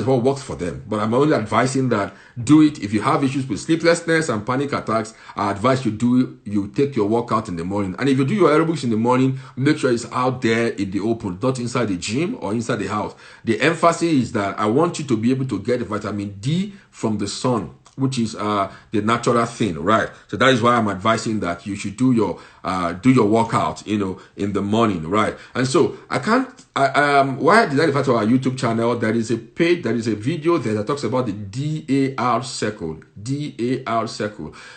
what works for them. But I'm only advising that do it. If you have issues with sleeplessness and panic attacks, I advise you take your workout in the morning. And if you do your aerobics in the morning, make sure it's out there in the open, not inside the gym or inside the house. The emphasis is that I want you to be able to get vitamin D from the sun, which is the natural thing, right? So that is why I'm advising that you should do your workout, in the morning, right? And so why did I refer to our YouTube channel? There is a page, there is a video there that talks about the DAR circle,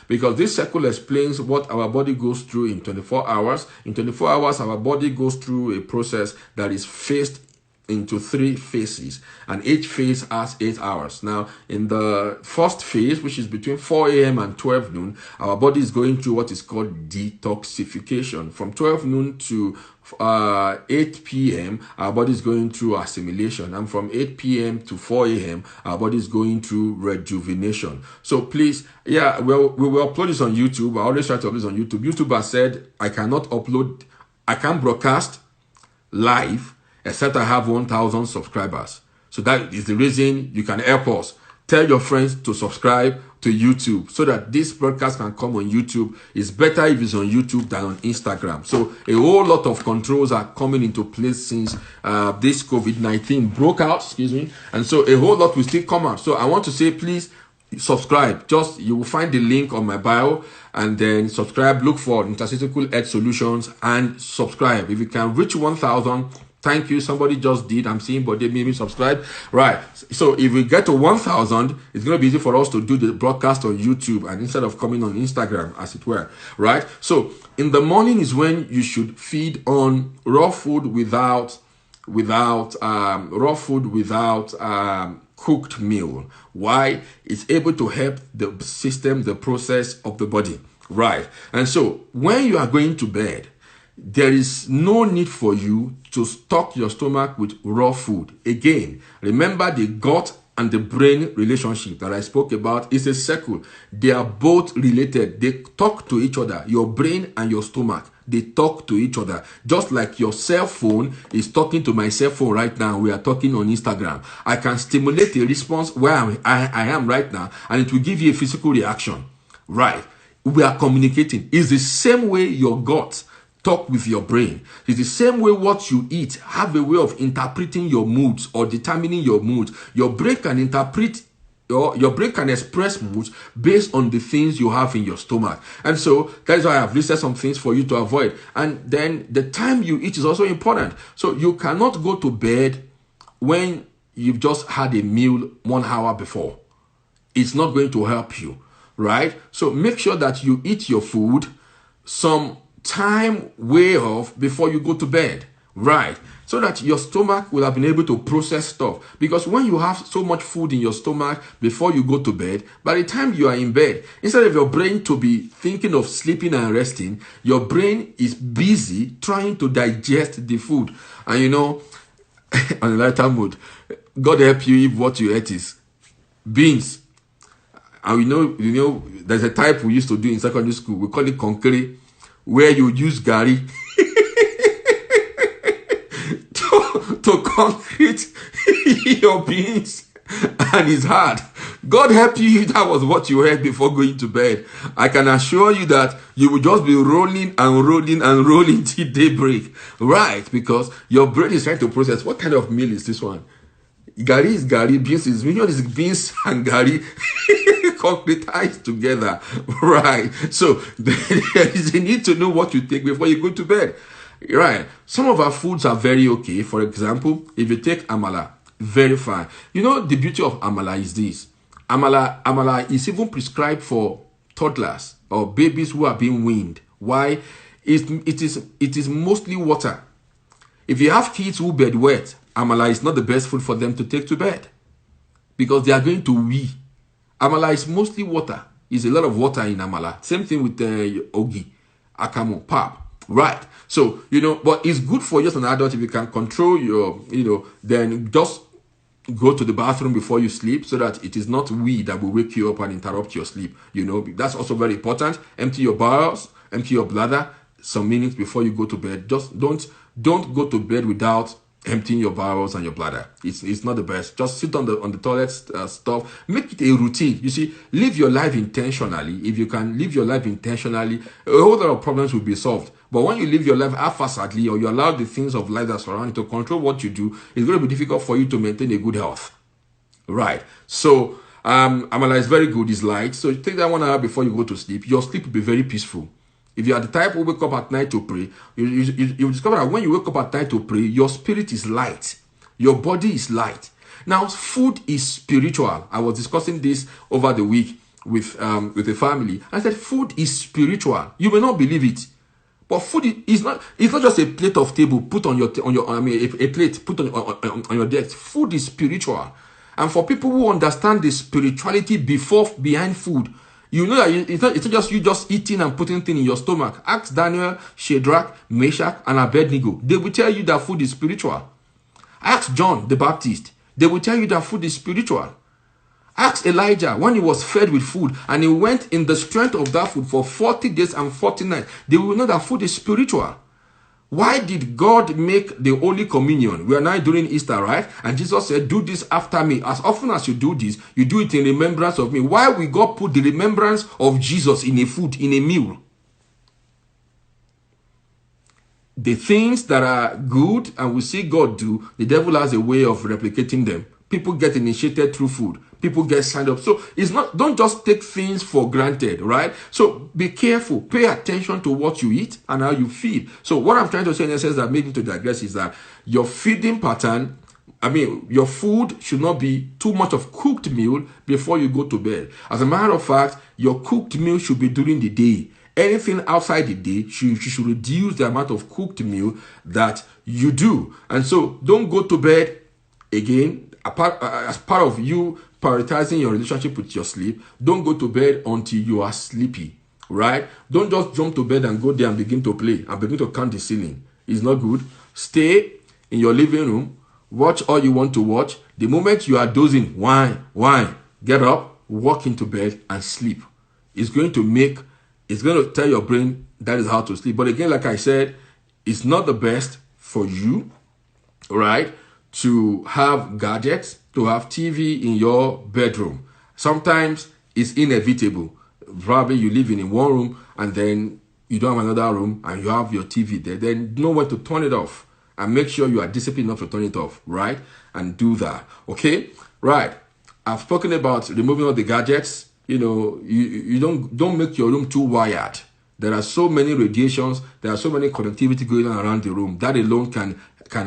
because this circle explains what our body goes through in 24 hours. In 24 hours, our body goes through a process that is phased into 3 phases, and each phase has 8 hours. Now, in the first phase, which is between 4 a.m. and 12 noon, our body is going through what is called detoxification. From 12 noon to 8 p.m., our body is going through assimilation, and from 8 p.m. to 4 a.m., our body is going through rejuvenation. So please, we will upload this on YouTube. I always try to upload this on YouTube. YouTube has said I can't broadcast live except I have 1,000 subscribers. So that is the reason you can help us. Tell your friends to subscribe to YouTube so that this broadcast can come on YouTube. It's better if it's on YouTube than on Instagram. So a whole lot of controls are coming into place since this COVID-19 broke out, and so a whole lot will still come out. So I want to say, please subscribe. You will find the link on my bio, and then subscribe. Look for Nutraceutical Health Solutions and subscribe. If you can reach 1,000, thank you. Somebody just did. I'm seeing, but they made me subscribe. Right. So if we get to 1,000, it's going to be easy for us to do the broadcast on YouTube, and instead of coming on Instagram, as it were. Right. So in the morning is when you should feed on raw food without cooked meal. Why? It's able to help the system, the process of the body. Right. And so when you are going to bed, there is no need for you to stock your stomach with raw food. Again, remember the gut and the brain relationship that I spoke about is a circle. They are both related. They talk to each other. Your brain and your stomach, they talk to each other. Just like your cell phone is talking to my cell phone right now. We are talking on Instagram. I can stimulate a response where I am right now, and it will give you a physical reaction. Right. We are communicating. It's the same way your gut talk with your brain. It's the same way what you eat have a way of interpreting your moods or determining your moods. Your brain can interpret, your brain can express moods based on the things you have in your stomach. And so that's why I have listed some things for you to avoid. And then the time you eat is also important. So you cannot go to bed when you've just had a meal 1 hour before. It's not going to help you, right? So make sure that you eat your food some time way off before you go to bed, right? So that your stomach will have been able to process stuff. Because when you have so much food in your stomach before you go to bed, by the time you are in bed, instead of your brain to be thinking of sleeping and resting, your brain is busy trying to digest the food. And you know, on a lighter mood, God help you if what you ate is beans. And you know, there's a type we used to do in secondary school. We call it concrete, where you use gari to concrete your beans, and it's hard. God help you if that was what you had before going to bed. I can assure you that you will just be rolling and rolling and rolling till daybreak, right? Because your brain is trying to process, what kind of meal is this one? Gari is gari, beans is beans and gari concretized together, right? So there is a need to know what you take before you go to bed, right? Some of our foods are very okay. For example, if you take amala, very fine. You know, the beauty of amala is this. Amala is even prescribed for toddlers or babies who are being weaned. Why? It is mostly water. If you have kids who bed wet, amala is not the best food for them to take to bed because they are going to wee. Amala is mostly water. There's a lot of water in amala. Same thing with ogi, akamu, pap. Right. So, but it's good for you as an adult if you can control your, then just go to the bathroom before you sleep so that it is not we that will wake you up and interrupt your sleep. That's also very important. Empty your bowels, empty your bladder some minutes before you go to bed. Just don't go to bed without emptying your bowels and your bladder. It's not the best. Just sit on the toilet stuff. Make it a routine. You see, live your life intentionally. If you can live your life intentionally, a whole lot of problems will be solved. But when you live your life haphazardly, or you allow the things of life that surround you to control what you do, it's going to be difficult for you to maintain a good health. Right. So amala is very good. It's light. So take that 1 hour before you go to sleep. Your sleep will be very peaceful. If you are the type who wake up at night to pray, you discover that when you wake up at night to pray, your spirit is light. Your body is light. Now, food is spiritual. I was discussing this over the week with a family. I said, food is spiritual. You may not believe it, But food is not. It's not just a plate of table put on your. I mean, a plate put on your desk. Food is spiritual, and for people who understand the spirituality behind food, you know that it's not just you just eating and putting things in your stomach. Ask Daniel, Shadrach, Meshach, and Abednego. They will tell you that food is spiritual. Ask John the Baptist. They will tell you that food is spiritual. Ask Elijah when he was fed with food and he went in the strength of that food for 40 days and 40 nights. They will know that food is spiritual. Why did God make the Holy Communion? We are now doing Easter, right? And Jesus said, do this after me. As often as you do this, you do it in remembrance of me. Why will God put the remembrance of Jesus in a food, in a meal? The things that are good and we see God do, the devil has a way of replicating them. People get initiated through food. People get signed up. So it's not, don't just take things for granted, right? So be careful. Pay attention to what you eat and how you feed. So what I'm trying to say in essence that made me to digress is that your feeding pattern, your food should not be too much of cooked meal before you go to bed. As a matter of fact, your cooked meal should be during the day. Anything outside the day, you should reduce the amount of cooked meal that you do. And so don't go to bed again, as part of you prioritizing your relationship with your sleep. Don't go to bed until you are sleepy, right? Don't just jump to bed and go there and begin to play and begin to count the ceiling. It's not good. Stay in your living room, watch all you want to watch. The moment you are dozing, whine, get up, walk into bed and sleep. It's going to tell your brain that is how to sleep. But again, like I said, it's not the best for you, right, to have gadgets, to have TV in your bedroom. Sometimes it's inevitable. Probably you live in one room and then you don't have another room and you have your TV there. Then know when to turn it off and make sure you are disciplined enough to turn it off, right? And do that, okay? Right. I've spoken about removing all the gadgets. You know, you don't make your room too wired. There are so many radiations. There are so many connectivity going on around the room. That alone can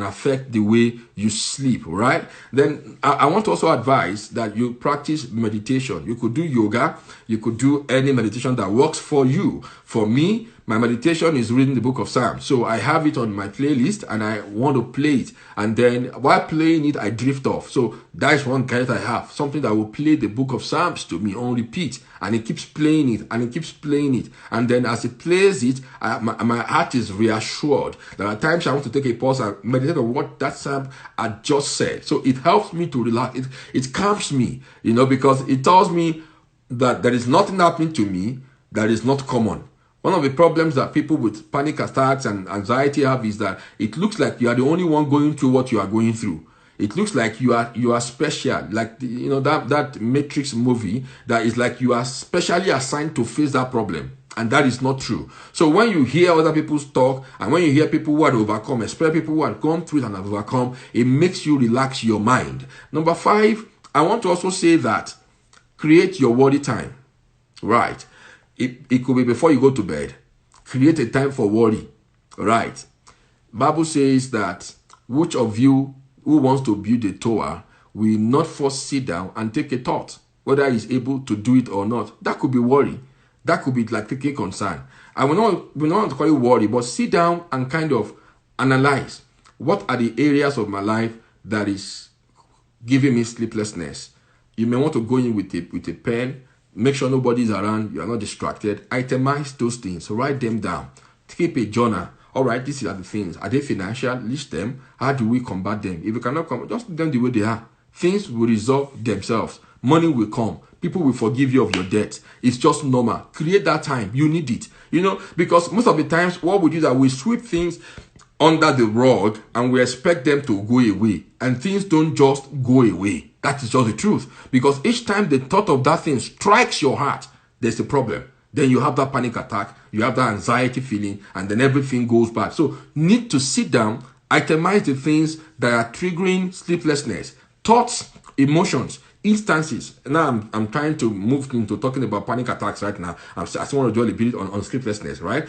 affect the way you sleep, right? Then I want to also advise that you practice meditation. You could do yoga. You could do any meditation that works for you. For me, my meditation is reading the book of Psalms. So I have it on my playlist and I want to play it. And then while playing it, I drift off. So that is one gadget I have. Something that will play the book of Psalms to me on repeat. And it keeps playing it and it keeps playing it. And then as it plays it, my heart is reassured. There are times I want to take a pause and meditate on what that Psalm had just said. So it helps me to relax. It calms me, because it tells me that there is nothing happening to me that is not common. One of the problems that people with panic attacks and anxiety have is that it looks like you are the only one going through what you are going through. It looks like you are special, like that Matrix movie that is like you are specially assigned to face that problem, and that is not true. So when you hear other people's talk and when you hear people who had overcome, especially people who had gone through it and have overcome, it makes you relax your mind. Number 5, I want to also say that create your worry time, right? It could be before you go to bed. Create a time for worry, right? Bible says that which of you who wants to build a tower will not first sit down and take a thought whether he's able to do it or not. That could be worry. That could be like taking concern. And we don't want to call it worry, but sit down and kind of analyze what are the areas of my life that is giving me sleeplessness. You may want to go in with a pen. Make sure nobody's around. You are not distracted. Itemize those things. Write them down. Keep a journal. All right, these are the things. Are they financial? List them. How do we combat them? If you cannot combat, just leave them the way they are. Things will resolve themselves. Money will come. People will forgive you of your debt. It's just normal. Create that time. You need it. Because most of the times, what we do is that we sweep things under the rug and we expect them to go away. And things don't just go away. That is just the truth. Because each time the thought of that thing strikes your heart, there's a problem. Then you have that panic attack, you have that anxiety feeling, and then everything goes bad. So need to sit down, itemize the things that are triggering sleeplessness. Thoughts, emotions instances. Now I'm trying to move into talking about panic attacks right now. I still want to do a bit on sleeplessness, right?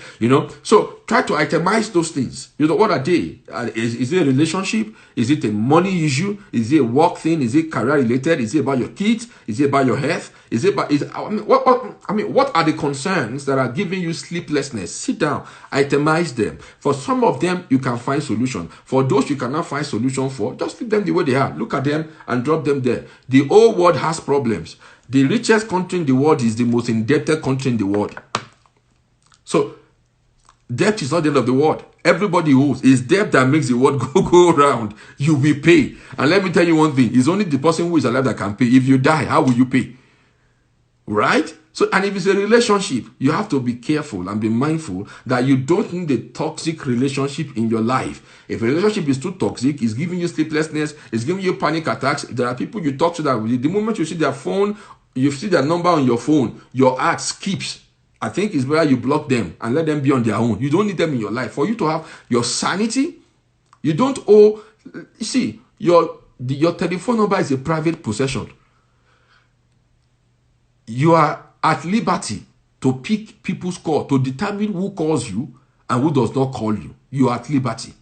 So try to itemize those things. What are they? Is it a relationship? Is it a money issue? Is it a work thing? Is it career related? Is it about your kids? Is it about your health? What are the concerns that are giving you sleeplessness? Sit down, itemize them. For some of them, you can find solution. For those you cannot find solution for, just leave them the way they are. Look at them and drop them there. The whole world has problems. The richest country in the world is the most indebted country in the world. So debt is not the end of the world. Everybody owes. It's debt that makes the world go around. You will pay. And let me tell you one thing. It's only the person who is alive that can pay. If you die, how will you pay? Right? So, and if it's a relationship, you have to be careful and be mindful that you don't need a toxic relationship in your life. If a relationship is too toxic, it's giving you sleeplessness, it's giving you panic attacks. There are people you talk to that the moment you see their phone, you see their number on your phone, your heart skips. I think it's better you block them and let them be on their own. You don't need them in your life. For you to have your sanity, you don't owe. You see, your telephone number is a private possession. You are at liberty to pick people's call, to determine who calls you and who does not call you. You are at liberty.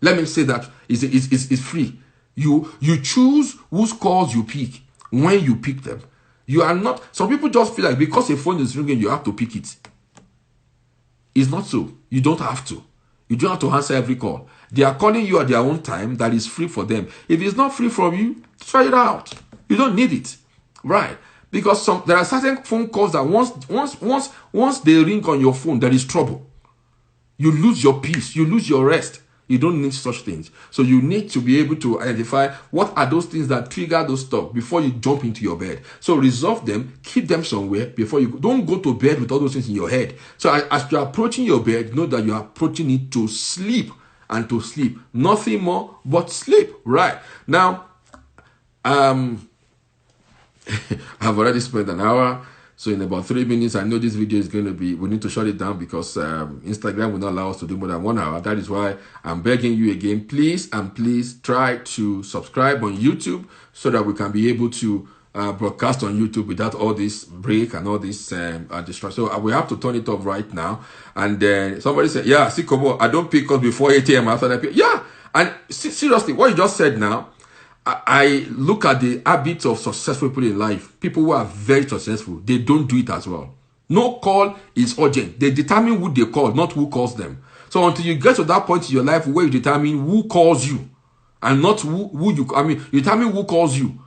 Let me say that it's free. You choose whose calls you pick when you pick them. You are not. Some people just feel like because a phone is ringing, you have to pick it. It's not so. You don't have to. You don't have to answer every call. They are calling you at their own time that is free for them. If it's not free from you, try it out. You don't need it. Right? Because there are certain phone calls that once they ring on your phone, there is trouble. You lose your peace. You lose your rest. You don't need such things. So you need to be able to identify what are those things that trigger those stuff before you jump into your bed. So resolve them, keep them somewhere before you go. Don't go to bed with all those things in your head. So as you're approaching your bed, know that you're approaching it to sleep and to sleep. Nothing more but sleep. Right. Now, I've already spent an hour. So in about 3 minutes, I know this video is going to be, we need to shut it down because Instagram will not allow us to do more than 1 hour. That is why I'm begging you again, please try to subscribe on YouTube so that we can be able to broadcast on YouTube without all this break and all this distraction. So we have to turn it off right now. And then somebody said, yeah, Sikobo, I don't pick up before 8 a.m. after that. Yeah, and seriously, what you just said now, I look at the habits of successful people in life. People who are very successful, they don't do it as well. No call is urgent. They determine who they call, not who calls them. So until you get to that point in your life where you determine who calls you and not you determine who calls you,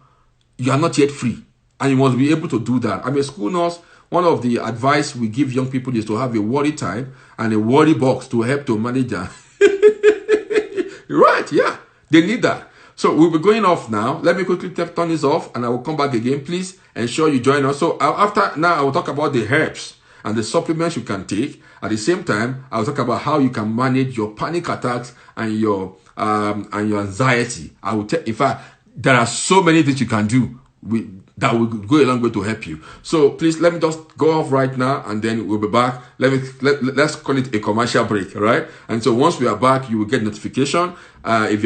you are not yet free. And you must be able to do that. I'm a school nurse. One of the advice we give young people is to have a worry time and a worry box to help to manage that. Right, yeah. They need that. So we'll be going off now. Let me quickly turn this off and I will come back again. Please ensure you join us. So after now, I will talk about the herbs and the supplements you can take. At the same time, I will talk about how you can manage your panic attacks and your anxiety. I will tell, in fact, there are so many things you can do that will go a long way to help you. So please let me just go off right now and then we'll be back. Let's call it a commercial break, right? And so once we are back, you will get notification. If